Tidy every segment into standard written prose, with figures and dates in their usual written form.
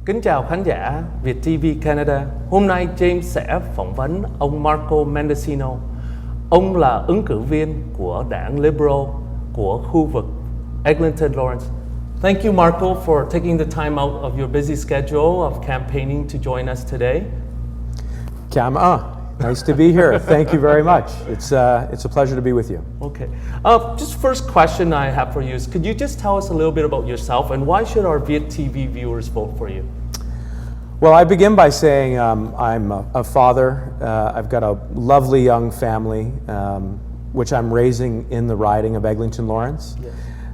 Kính chào khán giả VIETV Canada. Hôm nay James sẽ phỏng vấn ông Marco Mendicino. Ông là ứng cử viên của đảng Liberal của khu vực Eglinton Lawrence. Thank you, Marco, for taking the time out of your busy schedule of campaigning to join us today. Nice to be here. Thank you very much. It's a pleasure to be with you. Okay. Just first question I have for you is, could you just tell us a little bit about yourself and why should our VIETV viewers vote for you? Well, I begin by saying I'm a father. I've got a lovely young family, which I'm raising in the riding of Eglinton Lawrence. Yes.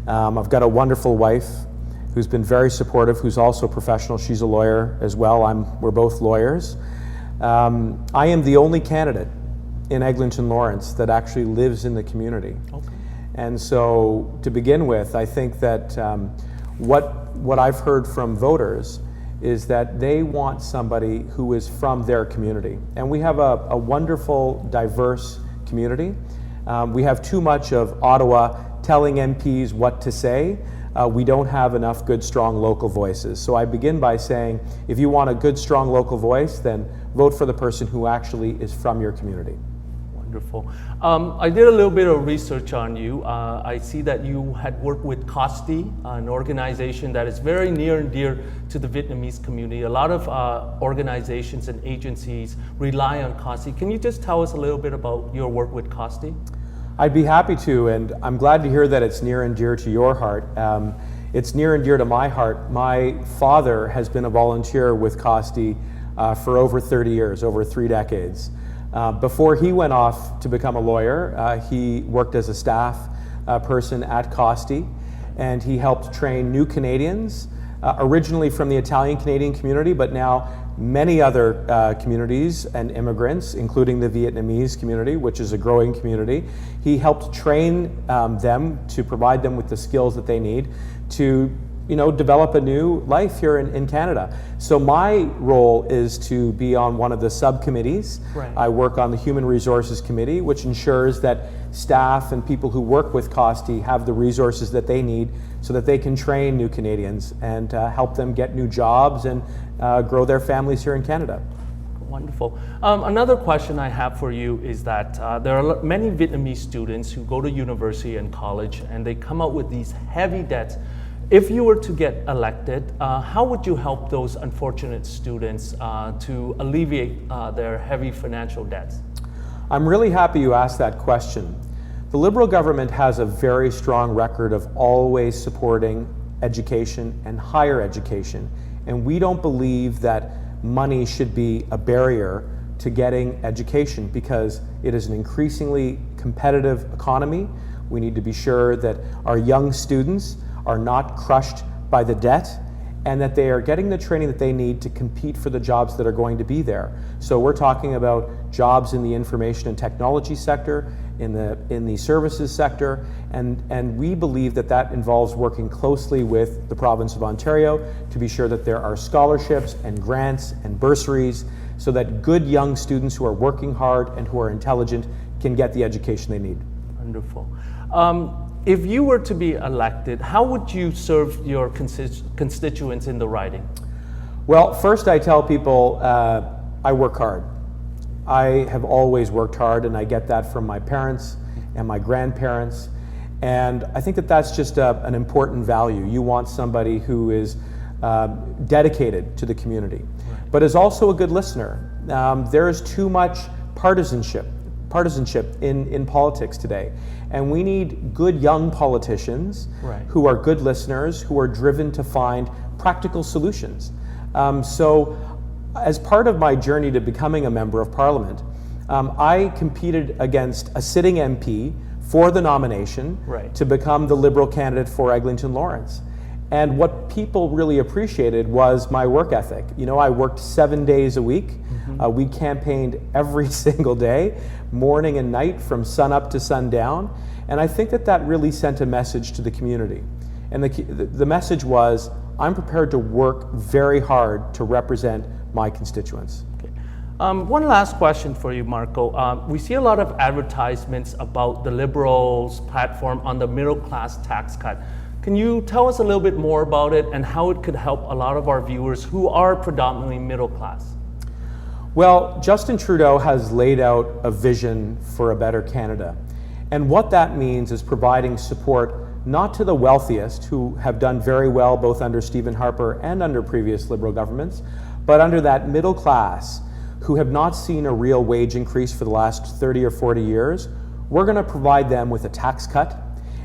I've got a wonderful wife who's been very supportive, who's also a professional. She's a lawyer as well. We're both lawyers. I am the only candidate in Eglinton Lawrence that actually lives in the community. Okay. And so to begin with, I think that what I've heard from voters is that they want somebody who is from their community. And we have a wonderful, diverse community. We have too much of Ottawa telling MPs what to say. We don't have enough good, strong local voices. So I begin by saying, if you want a good, strong local voice, then vote for the person who actually is from your community. Wonderful. I did a little bit of research on you. I see that you had worked with Costi, an organization that is very near and dear to the Vietnamese community. A lot of organizations and agencies rely on Costi. Can you just tell us a little bit about your work with Costi? I'd be happy to, and I'm glad to hear that it's near and dear to your heart. It's near and dear to my heart. My father has been a volunteer with Costi for over 30 years, over 3 decades. Before he went off to become a lawyer, he worked as a staff person at Costi, and he helped train new Canadians, originally from the Italian-Canadian community, but now many other communities and immigrants, including the Vietnamese community, which is a growing community. He helped train them to provide them with the skills that they need to develop a new life here in Canada. So my role is to be on one of the subcommittees. Right. I work on the Human Resources Committee, which ensures that staff and people who work with Costi have the resources that they need so that they can train new Canadians and help them get new jobs and grow their families here in Canada. Wonderful. Another question I have for you is that there are many Vietnamese students who go to university and college and they come out with these heavy debts. If you were to get elected, how would you help those unfortunate students to alleviate their heavy financial debts? I'm really happy you asked that question. The Liberal government has a very strong record of always supporting education and higher education, and we don't believe that money should be a barrier to getting education because it is an increasingly competitive economy. We need to be sure that our young students are not crushed by the debt and that they are getting the training that they need to compete for the jobs that are going to be there. So we're talking about jobs in the information and technology sector, in the services sector, and we believe that involves working closely with the province of Ontario to be sure that there are scholarships and grants and bursaries so that good young students who are working hard and who are intelligent can get the education they need. Wonderful. If you were to be elected, how would you serve your constituents in the riding? Well, first I tell people I work hard. I have always worked hard, and I get that from my parents and my grandparents. And I think that that's just an important value. You want somebody who is dedicated to the community, right, but is also a good listener. There is too much partisanship in politics today. And we need good young politicians, right, who are good listeners, who are driven to find practical solutions. So as part of my journey to becoming a member of Parliament, I competed against a sitting MP for the nomination, right, to become the Liberal candidate for Eglinton Lawrence. And what people really appreciated was my work ethic. I worked 7 days a week. Mm-hmm. We campaigned every single day, morning and night, from sun up to sundown. And I think that really sent a message to the community. And the message was, I'm prepared to work very hard to represent my constituents. Okay. One last question for you, Marco. We see a lot of advertisements about the Liberals' platform on the middle class tax cut. Can you tell us a little bit more about it and how it could help a lot of our viewers who are predominantly middle class? Well, Justin Trudeau has laid out a vision for a better Canada. And what that means is providing support not to the wealthiest, who have done very well both under Stephen Harper and under previous Liberal governments, but under that middle class who have not seen a real wage increase for the last 30 or 40 years. We're going to provide them with a tax cut,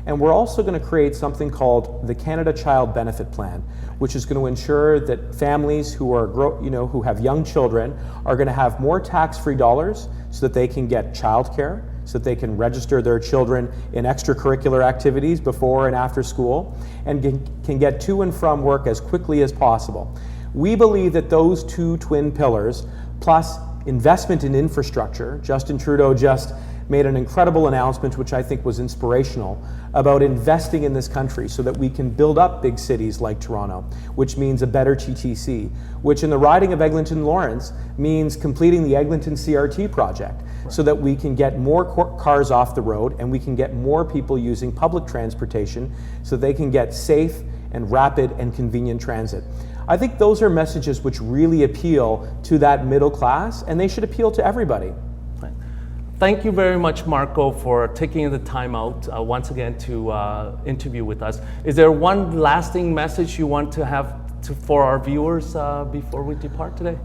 and we're also going to create something called the Canada Child Benefit Plan, which is going to ensure that families who are who have young children are going to have more tax-free dollars so that they can get childcare, so that they can register their children in extracurricular activities before and after school, and can get to and from work as quickly as possible. We believe that those two twin pillars, plus investment in infrastructure — Justin Trudeau just made an incredible announcement, which I think was inspirational, about investing in this country so that we can build up big cities like Toronto, which means a better TTC, which in the riding of Eglinton Lawrence means completing the Eglinton CRT project, so that we can get more cars off the road and we can get more people using public transportation so they can get safe and rapid and convenient transit. I think those are messages which really appeal to that middle class, and they should appeal to everybody. Thank you very much, Marco, for taking the time out once again to interview with us. Is there one lasting message you want to have for our viewers before we depart today?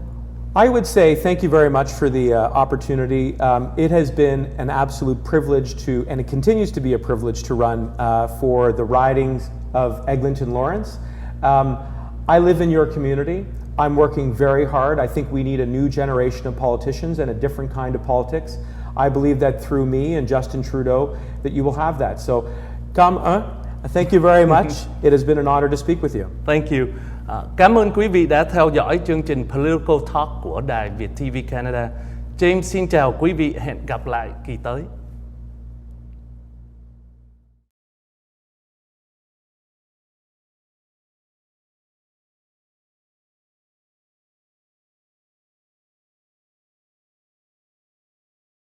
I would say thank you very much for the opportunity. It has been an absolute privilege and it continues to be a privilege to run for the ridings of Eglinton Lawrence. I live in your community. I'm working very hard. I think we need a new generation of politicians and a different kind of politics. I believe that through me and Justin Trudeau that you will have that. So, thank you very much. It has been an honor to speak with you. Thank you. Cảm ơn quý vị đã theo dõi chương trình Political Talk của đài VIETV Canada. James xin chào quý vị, hẹn gặp lại kỳ tới.